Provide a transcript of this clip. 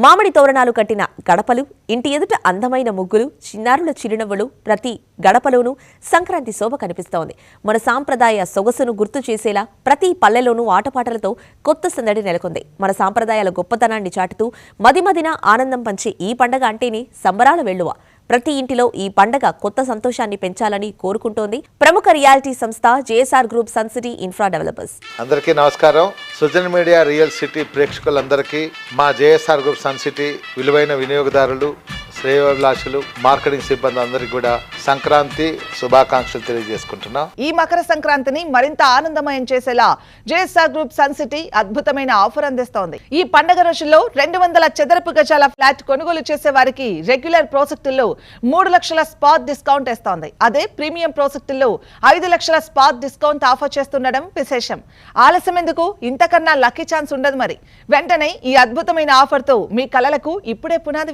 మామిడి తోరణాలు కట్టిన గడపలు, ఇంటి ఎదుట అందమైన ముగ్గులు, చిన్నారుల చిరునవ్వులు, ప్రతి గడపలోనూ సంక్రాంతి శోభ కనిపిస్తోంది. మన సాంప్రదాయ సొగసును గుర్తు చేసేలా ప్రతి పల్లెలోనూ ఆటపాటలతో కొత్త సందడి నెలకొంది. మన సాంప్రదాయాల గొప్పతనాన్ని చాటుతూ మదిమదిన ఆనందం పంచే ఈ పండగ అంటేనే సంబరాల వెల్లువ. ప్రతి ఇంటిలో ఈ పండగ కొత్త సంతోషాన్ని పెంచాలని కోరుకుంటోంది ప్రముఖ రియాలిటీ సంస్థ JSR group Sun City infra developers. అందరికీ నమస్కారం. సృజన్ మీడియా రియల్ సిటీ ప్రేక్షకులందరికీ మా జేఎస్ఆర్ గ్రూప్ సన్ సిటీ విలువైన వినియోగదారులు, శ్రేయోభిలాషులు, మార్కెటింగ్ సిబ్బంది అందరికీ కూడా సంక్రాంతి శుభాకాంక్షలు తెలియజేసుకుంటున్నాం. ఈ మకర సంక్రాంతిని మరింత ఆనందమయం చేసేలా జేఎస్ఆర్ గ్రూప్ సన్ సిటీ అద్భుతమైన ఆఫర్ అందిస్తోంది. ఈ పండుగ రోజుల్లో 200 చదరపు గజాల ఫ్లాట్ కొనుగోలు చేసే వారికి రెగ్యులర్ ప్రాజెక్టుల్లో 3 లక్షల స్పాట్ డిస్కౌంట్ ఇస్తోంది. అదే ప్రీమియం ప్రాజెక్టుల్లో 5 లక్షల స్పాట్ డిస్కౌంట్ ఆఫర్ చేస్తుండడం విశేషం. ఆలస్యం ఎందుకు? ఇంతకన్నా లక్కీ ఛాన్స్ ఉండదు మరి. వెంటనే ఈ అద్భుతమైన ఆఫర్ తో మీ కలలకు ఇప్పుడే పునాది